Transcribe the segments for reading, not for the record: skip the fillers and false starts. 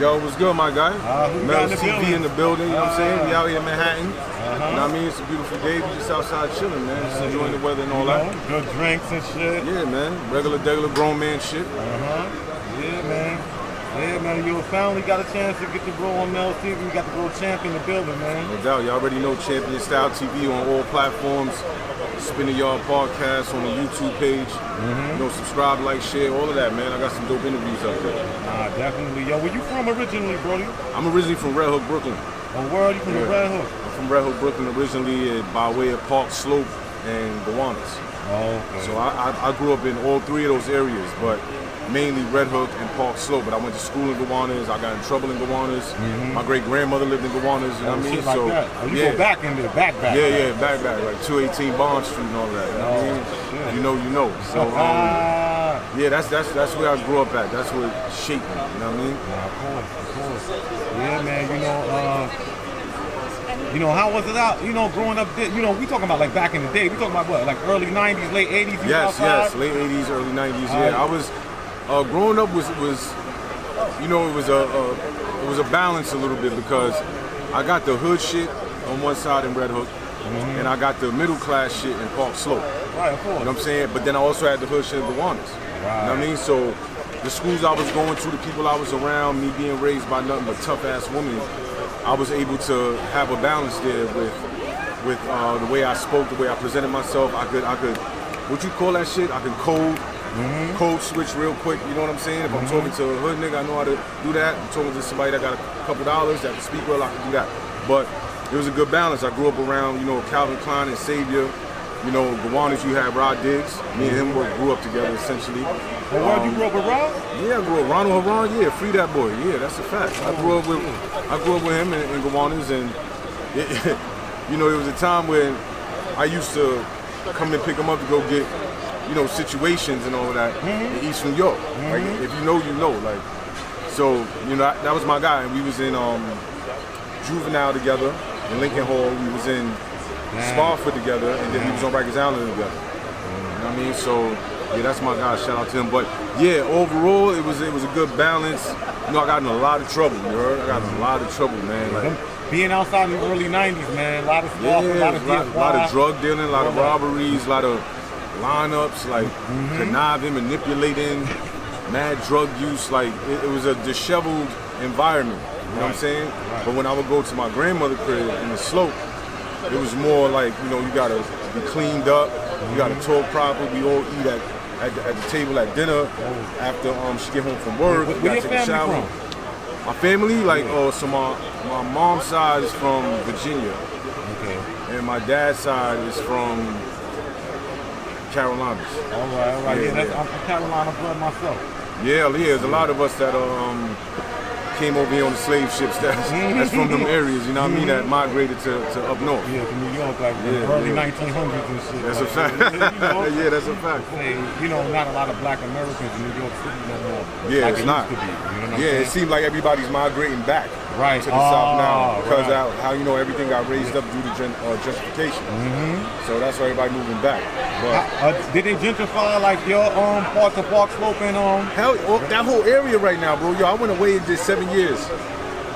Yo, what's good, my guy? Melz TV in the building, you know what I'm saying? We out here in Manhattan. You know what I mean? It's a beautiful day. We just outside chilling, man. Just enjoying the weather and all that. Good drinks and shit. Yeah, man. Regular grown man shit. Yeah, man. Yeah, man. You finally got a chance to get the bro on Melz TV. We got the bro champ in the building, man. No doubt. You already know Champion Style TV on all platforms. Spinning Yard Podcast on the YouTube page. You know, subscribe, like, share, all of that, man. I got some dope interviews up there. Nah, definitely. Yo, where you from originally, Brody? I'm originally from Red Hook, Brooklyn. Oh, where are you from? The Red Hook? I'm from Red Hook, Brooklyn, originally by way of Park Slope and Gowanus. Oh, okay. So I grew up in all three of those areas, but mainly Red Hook and Park Slope. But I went to school in Gowanus. I got in trouble in Gowanus. My great grandmother lived in Gowanus. You know what I mean? Like so that. Oh, you go back in there, back. Yeah, back, like 218 Bond Street and all that. You know what I mean? Shit. You know. So yeah, that's where I grew up at. That's what shaped me. You know what I mean? Yeah, of course. Yeah, man. You know, how was it out? You know, growing up, you know, we talking about like back in the day. We talking about what, like early 90s, late 80s? Yes, late 80s, early 90s. Yeah, I was growing up was you know, it was a balance a little bit because I got the hood shit on one side in Red Hook, and I got the middle class shit in Park Slope. Right, of course. You know what I'm saying? But then I also had the hood shit in Gowanus. Right. You know what I mean? So the schools I was going to, the people I was around, me being raised by nothing but tough ass women, I was able to have a balance there with the way I spoke, the way I presented myself. I could, what you call that shit? I could code switch real quick. You know what I'm saying? If I'm talking to a hood nigga, I know how to do that. I'm talking to somebody that got a couple dollars that can speak well, I can do that. But it was a good balance. I grew up around, you know, Calvin Klein and Savior. You know, Gowanus, you had Rod Diggs. Me and him grew up together essentially. Oh, you grew up with Rod? Yeah, I grew up. Ronald Haran, yeah, free that boy. Yeah, that's a fact. I grew up with him in Gowanus, and you know, it was a time when I used to come and pick him up to go get, you know, situations and all of that in East New York. Like, if you know, you know. Like, so, you know, that was my guy, and we was in Juvenile together in Lincoln Hall. We was in Spofford together, and then we was on Rikers Island together. You know what I mean? So, yeah, that's my guy. Shout out to him. But yeah, overall, it was a good balance. You know, I got in a lot of trouble. You heard? I got in a lot of trouble, man. Like, being outside in the early 90s, man, a lot of stuff, a lot of drug dealing, a lot of robberies, a lot of lineups, like conniving, manipulating, mad drug use. Like, it was a disheveled environment. You know what I'm saying? Right. But when I would go to my grandmother's crib in the Slope, it was more like, you know, you gotta be cleaned up, you gotta talk proper. We all eat at the table at dinner after she get home from work. Where your family from? My family, like, so my mom's side is from Virginia. Okay. And my dad's side is from Carolinas. All right. Yeah, I'm from Carolina blood myself. Yeah, there's a lot of us that came over here on the slave ships that's from them areas, you know what I mean, that migrated to up north. Yeah, to New York, like early 1900s and shit. That's a fact. Yeah, that's a fact. You know, not a lot of black Americans in New York City no more. Yeah, like it's not. Used to be, you know it seems like everybody's migrating back to the South now because right. how you know everything got raised up due to gentrification. So that's why everybody moving back. But did they gentrify like your parts of Park Slope and hell, that whole area right now, bro. Yo, I went away and did 7 years.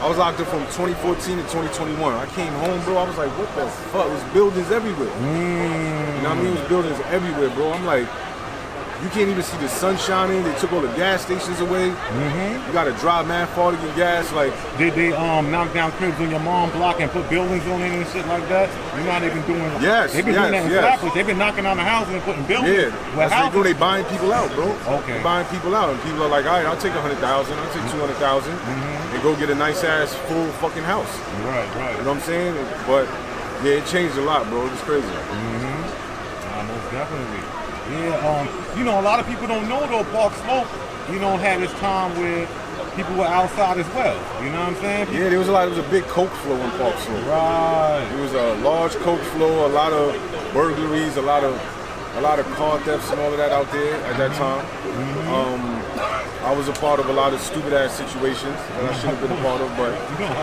I was locked up from 2014 to 2021. I came home, bro. I was like, what the fuck? There's buildings everywhere. You know what I mean? There's buildings everywhere, bro. I'm like, you can't even see the sun shining. They took all the gas stations away. You got to drive mad far to get gas. Like, did they knock down cribs on your mom's block and put buildings on it and shit like that? You're not even doing. Yes, they've been doing that in Flatbush. They've been knocking down the houses and putting buildings. Yeah, that's what they do. They buying people out, bro. Okay. They buying people out, and people are like, all right, I'll take 100,000. I'll take 200,000, and go get a nice ass full fucking house. Right. You know what I'm saying? But yeah, it changed a lot, bro. It's crazy. Most definitely. Yeah, you know, a lot of people don't know though, Park Slope, you know, had its time where people were outside as well. You know what I'm saying? Yeah, there was a big coke flow in Park Slope. Right. It was a large coke flow, a lot of burglaries, a lot of car thefts and all of that out there at that time. I was a part of a lot of stupid ass situations that I shouldn't have been a part of, but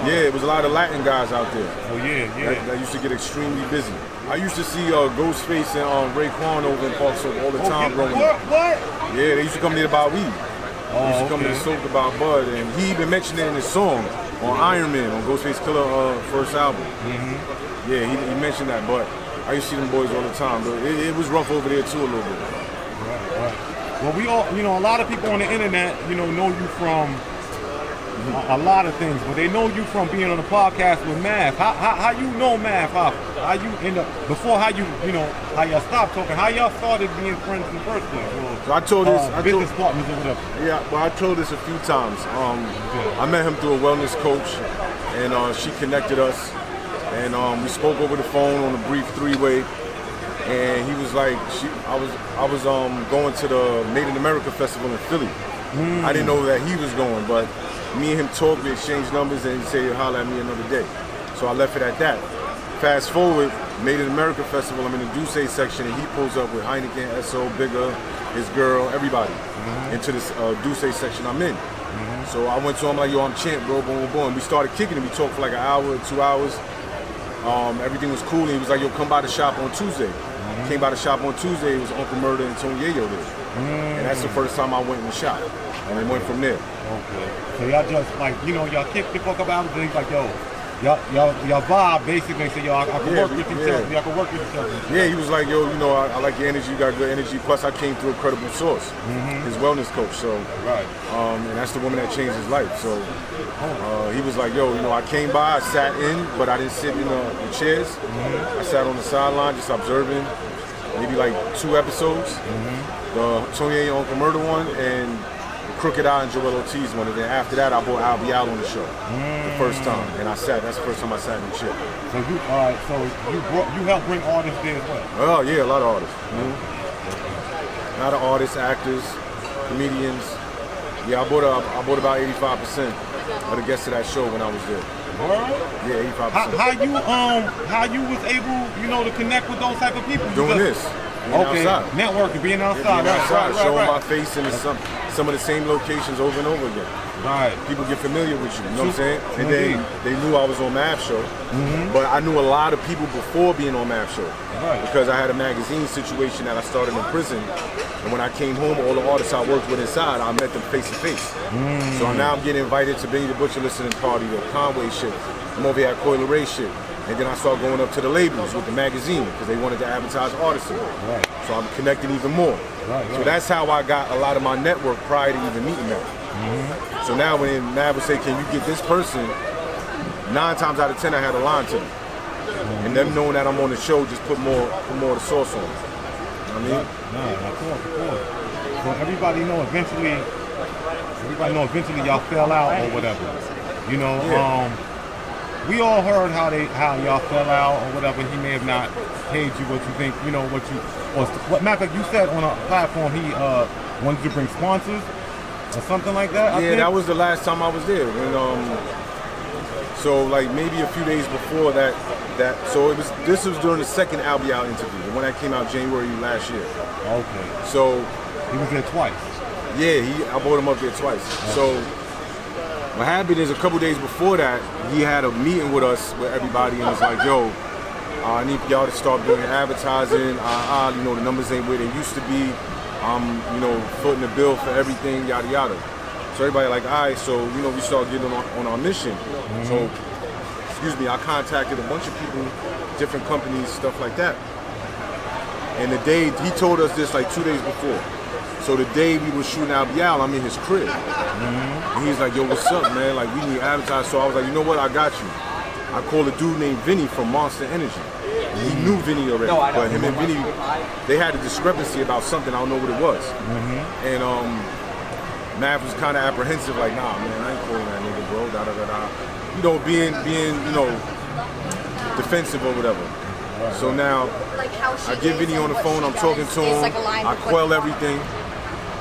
yeah, it was a lot of Latin guys out there. Oh yeah. That used to get extremely busy. I used to see Ghostface and Raekwon over in Park Slope all the time growing up. What? Yeah, they used to come there to buy weed. He used to come to the soak about Bud, and he even mentioned it in his song on Iron Man, on Ghostface Killah first album. Yeah, he mentioned that, but I used to see them boys all the time, but it was rough over there too a little bit. Right. Well, we all, a lot of people on the internet, know you from a lot of things, but they know you from being on the podcast with Math. How you know Math? How you end up, before how y'all stopped talking, how y'all started being friends in the first place? So I told this, business partners or whatever. Yeah, well, I told this a few times. I met him through a wellness coach, and she connected us, and we spoke over the phone on a brief three-way. And he was like, I was going to the Made in America Festival in Philly. I didn't know that he was going, but me and him talked, we exchanged numbers, and he said he'll holler at me another day. So I left it at that. Fast forward, Made in America Festival, I'm in the Duce section, and he pulls up with Heineken, SO, Bigger, his girl, everybody, into this Duce section I'm in. So I went to him like, yo, I'm champ, bro, boom, boom, boom. We started kicking it. We talked for like an hour or 2 hours. Everything was cool, and he was like, yo, come by the shop on Tuesday. Came by the shop on Tuesday, it was Uncle Murder and Tony Yayo there. And that's the first time I went in the shop. And it went from there. Okay. So y'all just like, y'all kick the fuck about it, and he's like, yo, y'all vibe basically, so y'all, I can work with each other. Y'all can work with each other. Yeah, he was like, yo, I like your energy, you got good energy. Plus I came through a credible source, his wellness coach. So right. And that's the woman that changed his life. So he was like, yo, I came by, I sat in, but I didn't sit in the chairs. I sat on the sideline just observing maybe like 2 episodes. The Tony and Uncle Murder one, and Crooked Eye and Joel Ortiz one, and then after that I brought Albie out on the show the first time, and that's the first time I sat in the chair. So you helped bring artists there as well? Oh yeah, a lot of artists. A lot of artists, actors, comedians. Yeah, I bought about 85% of the guests to that show when I was there. Yeah, 85%. How you was able, to connect with those type of people? Doing this. Outside. Networking, being outside. Yeah, right, showing my face in some of the same locations over and over again. Right. People get familiar with you, know what I'm saying? And they knew I was on Mav Show, but I knew a lot of people before being on Mav Show. Right. Because I had a magazine situation that I started in prison, and when I came home, all the artists I worked with inside, I met them face to face. So now I'm getting invited to Benny the Butcher listening party, the Conway shit. I'm over here at Coil Ray shit. And then I started going up to the labels with the magazine because they wanted to advertise artists. Right. So I'm connecting even more. Right. So that's how I got a lot of my network prior to even meeting them. So now when Mav would say, can you get this person, 9 times out of 10 I had a line to them. And them knowing that I'm on the show just put more of the sauce on it. You know what I mean? No, of course. So everybody know eventually y'all fell out or whatever. We all heard how y'all fell out or whatever. He may have not paid you what you think, what matter of fact, you said on a platform he wanted to bring sponsors or something like that. I think that was the last time I was there. So like maybe a few days before that. So this was during the second Albie Out interview, the one that came out January last year. Okay. So he was there twice. Yeah, I brought him up there twice. Okay. So what happened is a couple days before that, he had a meeting with us, with everybody, and was like, yo, I need y'all to start doing advertising. The numbers ain't where they used to be. I'm, footing the bill for everything, yada, yada. So everybody like, all right, so, we started getting on our mission. So, I contacted a bunch of people, different companies, stuff like that. And the day, he told us this like 2 days before. So the day we were shooting Albie Out, I'm in his crib. And he's like, yo, what's up, man? Like, we need advertising. So I was like, you know what? I got you. I called a dude named Vinny from Monster Energy. He knew Vinny already, but him and Vinny, they had a discrepancy about something. I don't know what it was. And Mav was kind of apprehensive, like, nah, man, I ain't calling that nigga, bro, da-da-da-da. Being defensive or whatever. So now, I get Vinny on the phone, I'm talking to him, I quell everything.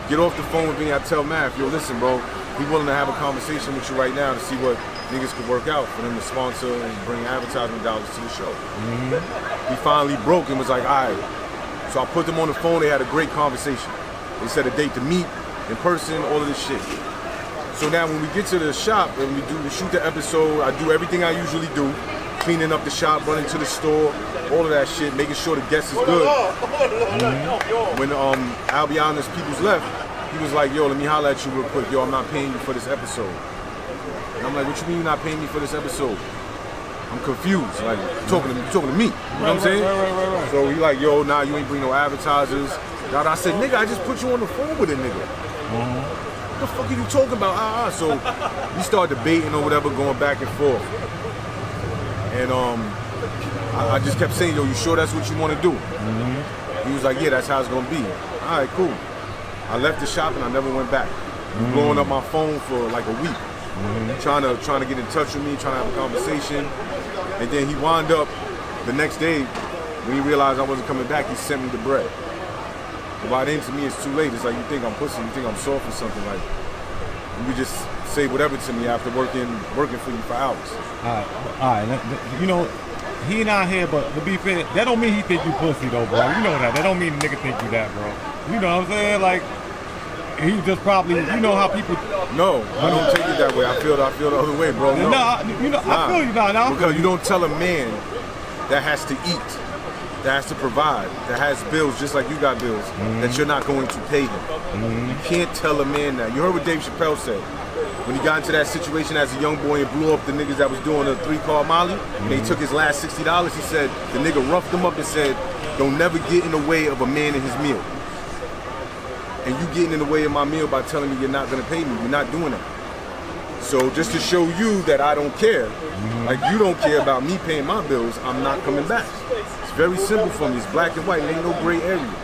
Get off the phone with Vinny, I tell Mav, yo, listen, bro, he willing to have a conversation with you right now to see what niggas could work out for them to sponsor and bring advertising dollars to the show. He finally broke and was like, all right. So I put them on the phone, they had a great conversation. They set a date to meet in person, all of this shit. So now when we get to the shop and we shoot the episode, I do everything I usually do. Cleaning up the shop, running to the store, all of that shit, making sure the guest is good. When Albie Out and his people's left, he was like, yo, let me holler at you real quick. Yo, I'm not paying you for this episode. And I'm like, what you mean you're not paying me for this episode? I'm confused. Like, you talking to me. You know what I'm saying? Right. So he like, yo, nah, you ain't bring no advertisers. I said, nigga, I just put you on the phone with a nigga. What the fuck are you talking about? So we started debating or whatever, going back and forth. And I just kept saying, yo, you sure that's what you want to do? He was like, yeah, that's how it's gonna be. All right, cool. I left the shop and I never went back. Blowing up my phone for like a week, trying to get in touch with me, trying to have a conversation. And then he wound up the next day when he realized I wasn't coming back. He sent me the bread. But by then, to me, it's too late. It's like, you think I'm pussy, you think I'm soft or something. Like, you just say whatever to me after working for you for hours. All right. You know, he not here, but to be fair, that don't mean he think you pussy though, bro. You know that. That don't mean the nigga think you that, bro. You know what I'm saying? Like, he just probably, you know how people. No, I don't take it that way. I feel the other way, bro. No, you know, I feel you now. Because you don't tell a man that has to eat, that has to provide, that has bills just like you got bills, that you're not going to pay him. You can't tell a man that. You heard what Dave Chappelle said. When he got into that situation as a young boy and blew up the niggas that was doing a 3-car Molly, and they took his last $60, he said, the nigga roughed him up and said, don't never get in the way of a man and his meal. And you getting in the way of my meal by telling me you're not gonna pay me. You're not doing that. So just to show you that I don't care, like you don't care about me paying my bills, I'm not coming back. It's very simple for me. It's black and white. There ain't no gray area.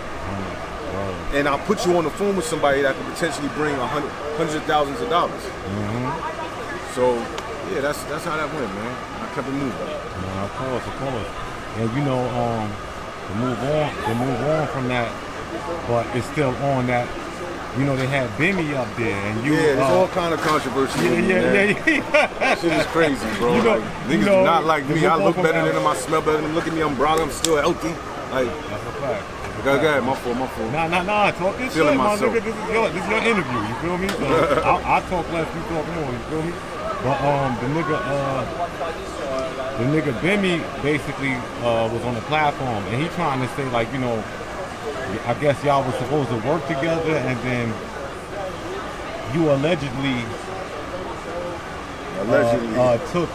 And I'll put you on the phone with somebody that could potentially bring hundreds of thousands of dollars. So yeah, that's how that went, man. I kept it moving. Of course. And you know, to move on from that, but it's still on that. You know, they had Bimmy up there, and you. Yeah, there's all kind of controversy. Yeah. Shit is crazy, bro. You know, like, niggas do not like me. I look better than them. I smell better than them. Look at me, I'm brown. I'm still healthy. Like, that's a fact. Go ahead, my fault. Nah. Talk this Feeling shit, my myself. nigga. This is your interview. You feel me? So I talk less, you talk more. You feel me? But the nigga Bimmy basically was on the platform, and he trying to say like, you know, I guess y'all was supposed to work together, and then you allegedly took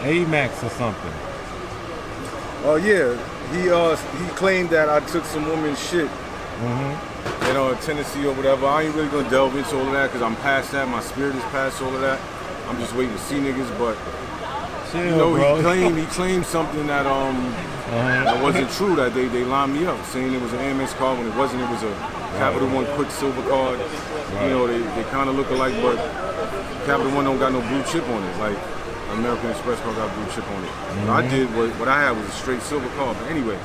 Amex or something. Oh yeah, he claimed that I took some woman's shit, in Tennessee or whatever. I ain't really gonna delve into all of that because I'm past that. My spirit is past all of that. I'm just waiting to see niggas, but chill, you know, bro. he claimed something that that wasn't true. That they lined me up, saying it was an Amex card when it wasn't. It was a Capital One Quick Silver card. Right. You know, they kind of look alike, but Capital One don't got no blue chip on it. Like American Express card got blue chip on it. What I did, what I had was a straight silver card. But anyway,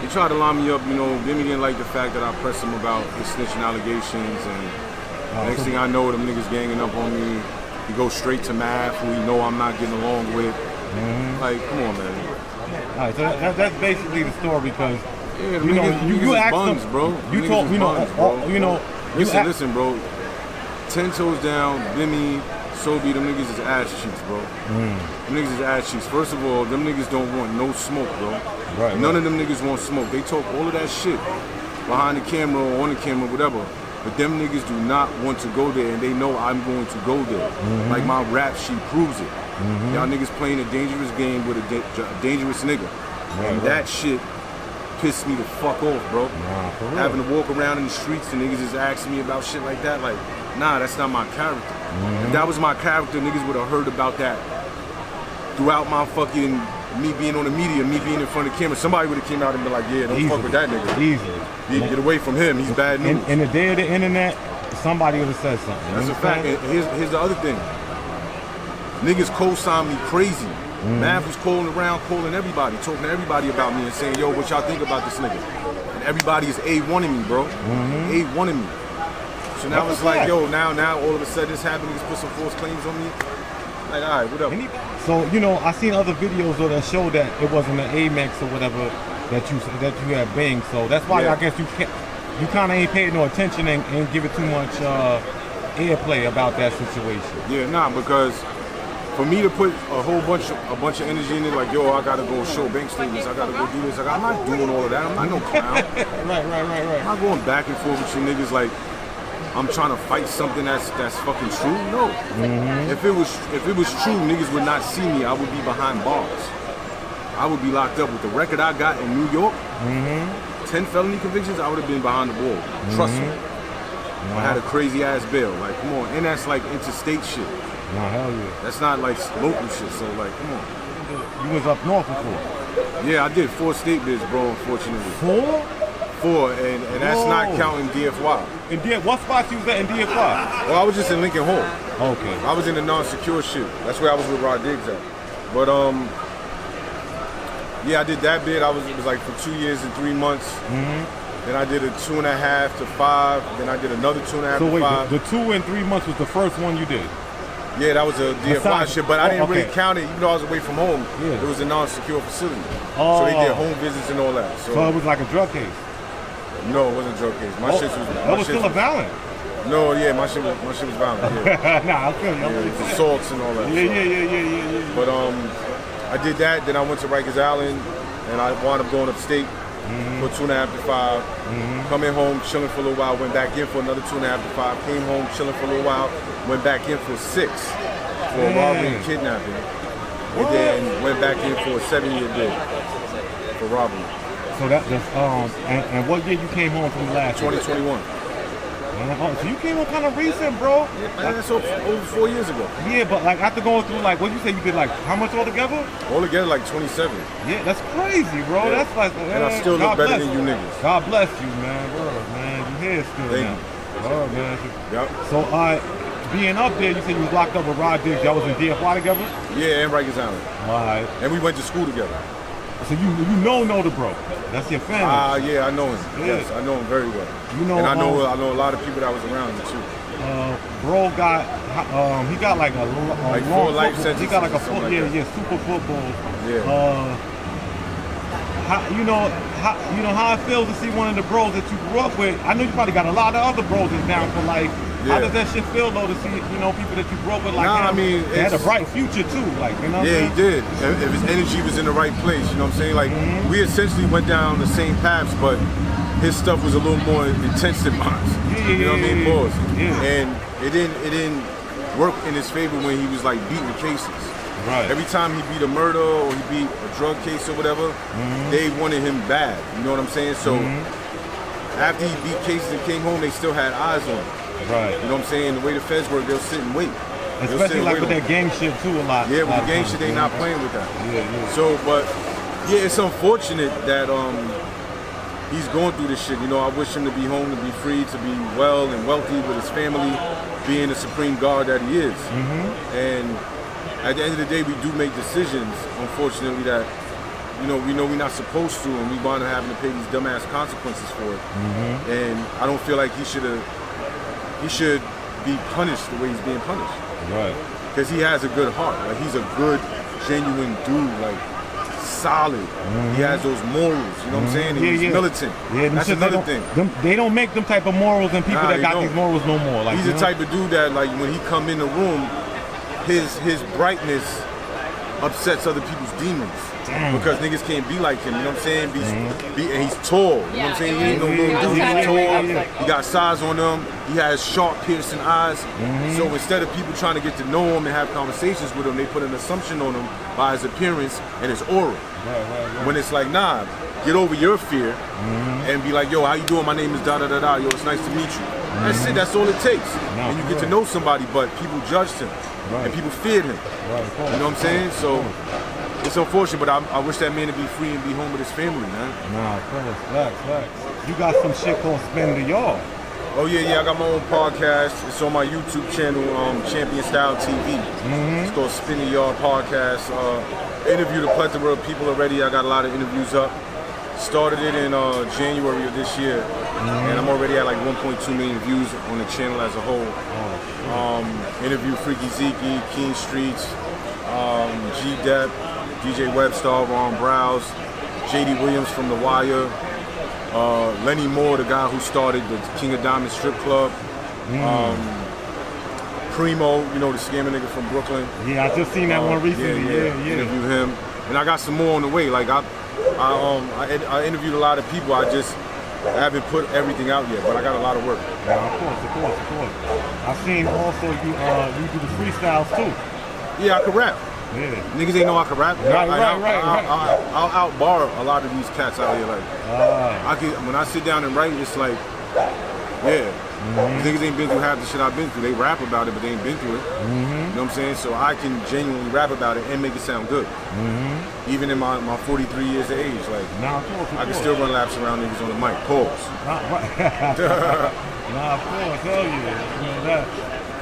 he tried to line me up. You know, Bimmy didn't like the fact that I pressed him about his snitching allegations, and next thing I know, them niggas ganging up on me. He goes straight to Math, who he know I'm not getting along with. Like, come on, man. All right, so that's basically the story because you asked buns, them, bro. You told Listen, bro. 10 toes down, Bimmy, Sobe, them niggas is ass cheeks, bro. Them niggas is ass cheeks. First of all, them niggas don't want no smoke, bro. None of them niggas want smoke. They talk all of that shit behind the camera or on the camera, whatever. But them niggas do not want to go there, and they know I'm going to go there. Like my rap sheet proves it. Y'all niggas playing a dangerous game with a dangerous nigga. And that shit pissed me the fuck off, bro. Having to walk around in the streets and niggas is asking me about shit like that. Like, nah, that's not my character. If that was my character, niggas would have heard about that throughout my fucking me being on the media, me being in front of the camera. Somebody would have came out and been like, yeah, don't fuck with that nigga. Easy. Get away from him. He's bad news. In the day of the internet, somebody would have said something. That's a fact. And here's the other thing. Niggas co-sign me crazy. Mav was calling around, calling everybody, talking to everybody about me and saying, yo, what y'all think about this nigga? And everybody is A1ing me, bro. A1ing me. So now it's like, yo, now all of a sudden this happened, niggas put some false claims on me. Like, all right, whatever. So, you know, I seen other videos though that showed that it wasn't an Amex or whatever that you had banged. So that's why I guess you kind of ain't paid no attention and give it too much airplay about that situation. Yeah, nah, because for me to put a bunch of energy in it, like, yo, I gotta go show bank statements, I gotta go do this, I'm not doing all of that. I'm not no clown. Right. I'm not going back and forth with you niggas. Like, I'm trying to fight something that's fucking true. No. If it was true, niggas would not see me. I would be behind bars. I would be locked up with the record I got in New York. 10 felony convictions, I would have been behind the wall. Trust me. I had a crazy ass bail. Like, come on. And that's like interstate shit. Nah, hell yeah. That's not like local shit. So like, come on. You was up north before? Yeah, I did 4 state bids, bro, unfortunately. 4? 4, and that's not counting DFY. And what spots you was at in DFY? Well, I was just in Lincoln Hall. Okay. I was in the non-secure shit. That's where I was with Rod Diggs at. But yeah, I did that bid. It was like for 2 years and 3 months. Then I did a 2.5 to 5. Then I did another 2.5 to 5. So wait, the 2 and 3 months was the first one you did? Yeah, that was a DFY shit, but I didn't really count it, even though I was away from home. Yeah. It was a non-secure facility. So they did home visits and all that. So it was like a drug case? No, it wasn't a drug case. My shit was... That was still a violent? No, yeah, my shit was violent, yeah. Nah, I feel you. Yeah, assaults and all that. Yeah. But I did that, then I went to Rikers Island, and I wound up going upstate for 2.5 to 5. Coming home, chilling for a little while, went back in for another 2.5 to 5. Came home, chilling for a little while, went back in for 6 for robbery and kidnapping. And then went back in for a 7-year bid for robbery. So that was, and what year you came home from the last 2021. So you came home kind of recent, bro. Yeah, that's over 4 years ago. Yeah, but like after going through like, what you say you did like, how much altogether? Altogether like 27. Yeah, that's crazy, bro. Yeah. That's like, and I still look better than you niggas. God bless you, man. Word, man. You here still Thank now. you. Word, man. Yep. So, being up there, you said you was locked up with Rod Diggs. Y'all was in DFY together? Yeah, and Rikers Island. Alright. And we went to school together. So you know the bro. That's your family. Yeah, I know him. Yeah. Yes, I know him very well. You know, and I know a lot of people that was around him too. Bro got he got like a like long 4 life sentences. He got like a full, super football. Yeah. How it feels to see one of the bros that you grew up with. I know you probably got a lot of other bros that's down for life. Yeah. How does that shit feel though to see, people that you grew up with like him? I mean, they had a bright future too, like, Yeah, he did. If his energy was in the right place, you know what I'm saying? Like, we essentially went down the same paths, but his stuff was a little more intense than mine. You know what I mean? Pause. Yeah. And it didn't work in his favor when he was like beating cases. Right. Every time he beat a murder or he beat a drug case or whatever, they wanted him bad. You know what I'm saying? So after he beat cases and came home, they still had eyes on him. Right. You know what I'm saying? The way the feds work, they'll sit and wait. Especially like with that gang shit too a lot. Yeah, with the gang shit, they not playing with that. Yeah. So, but yeah, it's unfortunate that he's going through this shit. I wish him to be home, to be free, to be well and wealthy with his family, being the supreme guard that he is. And at the end of the day, we do make decisions, unfortunately, that we know we're not supposed to, and we wind up having to pay these dumbass consequences for it. And I don't feel like he should be punished the way he's being punished. Right. Because he has a good heart. Like, he's a good, genuine dude. Like, solid. He has those morals. You know what I'm saying? He's militant. Yeah, that's another thing. They don't make them type of morals and people that got these morals no more. Like, he's the type of dude that, like, when he come in the room, his brightness upsets other people's demons. Because niggas can't be like him, you know what I'm saying? And he's tall, you know what I'm saying? He ain't no little dude, he's tall, he got size on him, he has sharp, piercing eyes. So instead of people trying to get to know him and have conversations with him, they put an assumption on him by his appearance and his aura. Right. When it's like, nah, get over your fear and be like, yo, how you doing? My name is da-da-da-da, yo, it's nice to meet you. That's it, that's all it takes. And you get to know somebody, but people judged him. And people feared him. You know what I'm saying? So it's unfortunate, but I wish that man to be free and be home with his family, man. Nah, facts. You got some shit called Spin the Yard. Oh yeah, I got my own podcast. It's on my YouTube channel, Champion Style TV. It's called Spin the Yard Podcast. Interviewed a plethora of people already. I got a lot of interviews up. Started it in January of this year, and I'm already at like 1.2 million views on the channel as a whole. Interviewed Freaky Zeke, Keen Streets, G-Dep, DJ Webstar, Ron Browse, JD Williams from The Wire, Lenny Moore, the guy who started the King of Diamonds strip club, Primo, the scammer nigga from Brooklyn. Yeah, I just seen that one recently. Yeah. Interviewed him, and I got some more on the way. Like I interviewed a lot of people. I just I haven't put everything out yet, but I got a lot of work. Yeah, of course. I've seen also you do the freestyles too. Yeah, I can rap. Yeah. Niggas ain't know I can rap. Right. I'll outbar a lot of these cats out here. Like, when I sit down and write, it's like, yeah. Niggas ain't been through half the shit I've been through. They rap about it, but they ain't been through it. You know what I'm saying? So I can genuinely rap about it and make it sound good. Even in my 43 years of age, like, of course. I can still run laps around niggas on the mic. Pause. Of course, hell yeah. You know that.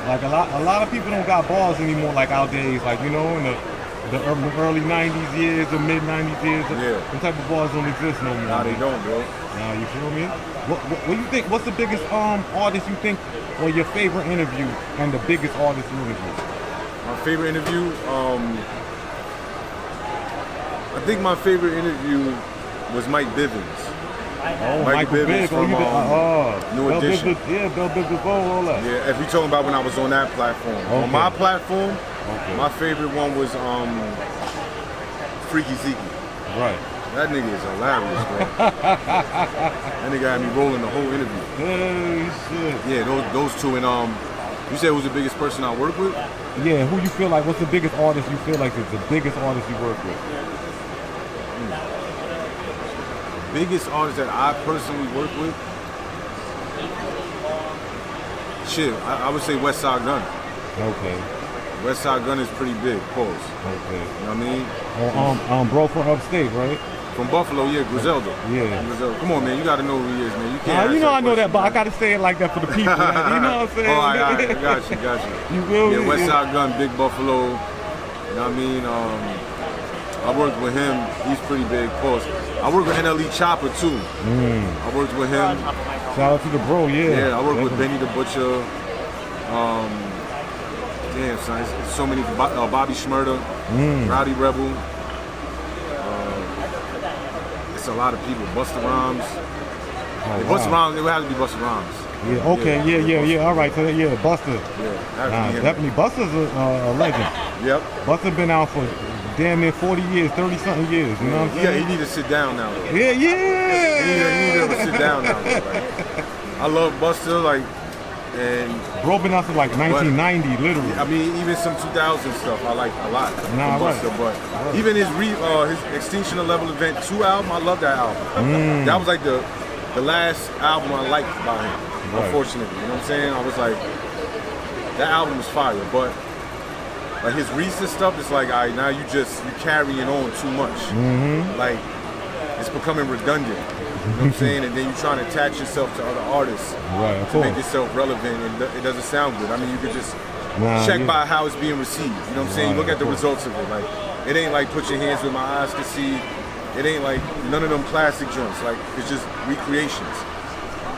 Like a lot of people don't got bars anymore like our days. Like, you know, in the early 90s years, the mid 90s years, them type of bars don't exist no more. Nah, they don't, bro. Nah, you feel me? What you think? What's the biggest artist you think, or your favorite interview, and the biggest artist you interview? My favorite interview, I think my favorite interview was Mike Bivens. Oh, Mike Bivens from New Edition. Bell Biv all that. Yeah, if we talking about when I was on that platform. Okay. On my platform, my favorite one was Freaky Zeke. Right. That nigga is hilarious, bro. That nigga had me rolling the whole interview. Hey, shit. Yeah, those two. And you said who's the biggest person I work with? Yeah, who you feel like, what's the biggest artist you feel like is the biggest artist you work with? Biggest artist that I personally work with? Shit, I would say West Side Gun. Okay. West Side Gun is pretty big, pause. Okay. You know what I mean? Bro from upstate, right? From Buffalo, yeah, Griselda. Yeah. Griselda. Come on, man, you gotta know who he is, man. You can't. You know I know that, but I gotta say it like that for the people. Like, you know what I'm saying? All right, got you. You will? Yeah, West Side Gun, Big Buffalo. You know what I mean? I worked with him. He's pretty big, pause. I worked with NLE Chopper too. I worked with him. Shout out to the bro, yeah. Yeah, I worked with Benny the Butcher. Damn, son, it's so many. Bobby Shmurda, Rowdy Rebel. It's a lot of people. Busta Rhymes. Busta Rhymes, it would have to be Busta Rhymes. Yeah, okay, yeah. All right, so yeah, Busta. Yeah, definitely. Busta's a legend. Yep. Busta been out for damn near 40 years, 30-something years. You know what I'm saying? Yeah, he need to sit down now. Though. Yeah. He need to sit down now. Though, like. I love Busta, like, and bro been out since like 1990, literally. I mean, even some 2000 stuff I like a lot from Busta, but even his Extinction of Level Event 2 album, I love that album. That was like the last album I liked by him, unfortunately. You know what I'm saying? I was like, that album was fire, but like his recent stuff, it's like, all right, now you carrying on too much. Like, it's becoming redundant. You know what I'm saying? And then you're trying to attach yourself to other artists to make yourself relevant, and it doesn't sound good. I mean, you could just check by how it's being received. You know what I'm saying? Look at the results of it. Like, it ain't like Put Your Hands Where My Eyes Can See. It ain't like none of them classic joints. Like, it's just recreations.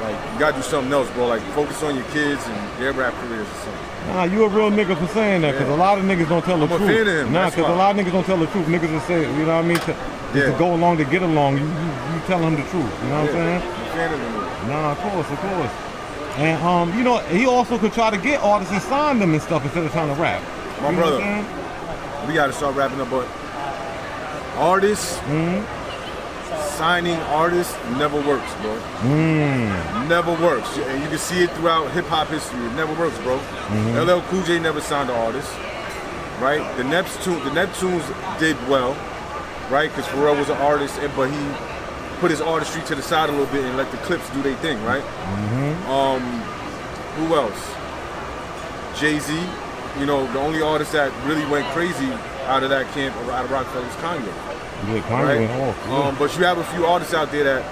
Like, you gotta do something else, bro. Like, focus on your kids and their rap careers or something. Nah, you a real nigga for saying that, because a lot of niggas don't tell the truth. I'm a fan of him. Nah, because a lot of niggas don't tell the truth. Niggas will say, you know what I mean? To go along to get along, you tell him the truth. You know what I'm saying? I'm a fan of him. Nah, of course. And you know, he also could try to get artists and sign them and stuff instead of trying to rap. My brother, we gotta start rapping up, but artists, signing artists never works, bro. Never works. And you can see it throughout hip-hop history. It never works, bro. LL Cool J never signed an artist, right? The Neptunes did well, right? Because Pharrell was an artist, but he put his artistry to the side a little bit and let the Clips do their thing, right? Who else? Jay-Z. You know, the only artist that really went crazy out of that camp, out of Rockefeller, was Kanye. Yeah, Kanye went off. But you have a few artists out there that,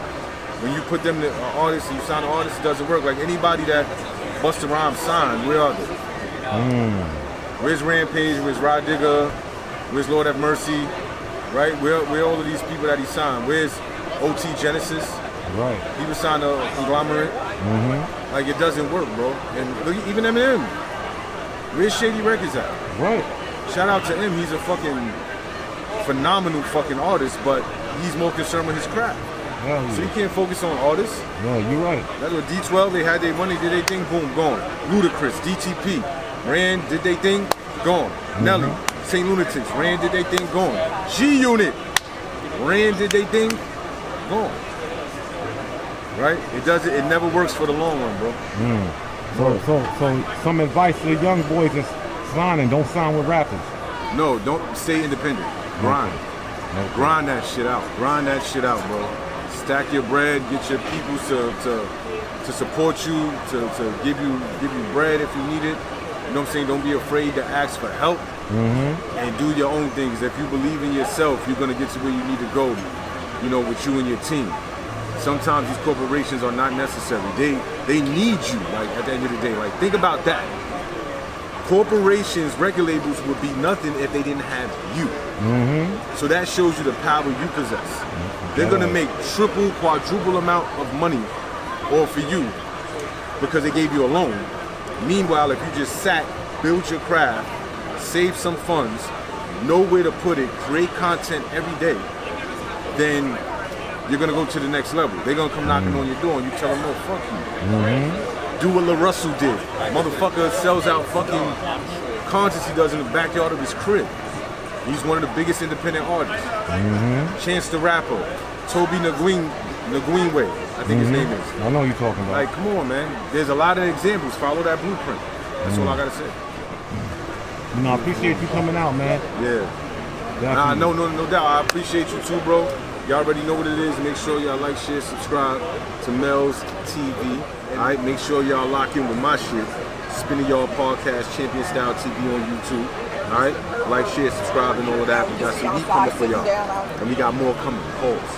when you put them to artists and you sign an artist, it doesn't work. Like anybody that Busta Rhymes signed, where are they? Where's Rampage? Where's Rod Digger? Where's Lord Have Mercy? Right? Where all of these people that he signed? Where's OT Genesis? Right. He was signed to Conglomerate. Like, it doesn't work, bro. And look, even Eminem. Where's Shady Records at? Right. Shout out to him. He's a fucking phenomenal fucking artist, but he's more concerned with his craft. So you can't focus on artists. Yeah, you're right. That's what D12, they had their money, did their thing, boom, gone. Ludacris, DTP, Rand did their thing, gone. Nelly, St. Lunatics, Rand did their thing, gone. G-Unit, Rand did their thing, gone. right? It never works for the long run, bro. So some advice to the young boys that's signing: don't sign with rappers. No, don't stay independent. Grind. Okay. Grind that shit out. Grind that shit out, bro. Stack your bread. Get your people to support you, to give you bread if you need it. You know what I'm saying? Don't be afraid to ask for help and do your own things. If you believe in yourself, you're gonna get to where you need to go. You know, with you and your team. Sometimes these corporations are not necessary. They need you. Like at the end of the day, like think about that. Corporations, record labels would be nothing if they didn't have you. So that shows you the power you possess. They're gonna make triple, quadruple amount of money all for you because they gave you a loan. Meanwhile, if you just sat, build your craft, save some funds, know where to put it, create content every day, then you're gonna go to the next level. They're gonna come knocking on your door and you tell them, no, fuck you. Do what Lil Russell did. Motherfucker sells out fucking concerts he does in the backyard of his crib. He's one of the biggest independent artists. Chance the Rapper, Toby Nguyenwe, I think his name is. I know you're talking about. Like, come on, man. There's a lot of examples. Follow that blueprint. That's all I gotta say. You know, I appreciate you coming out, man. Yeah. Nah, no doubt. I appreciate you too, bro. Y'all already know what it is. Make sure y'all like, share, subscribe to Melz TV. Alright, make sure y'all lock in with my shit. Spinning Y'all Podcast, Champion Style TV on YouTube. Alright? Like, share, subscribe, and all of that. We got some heat coming for y'all. And we got more coming. Pause.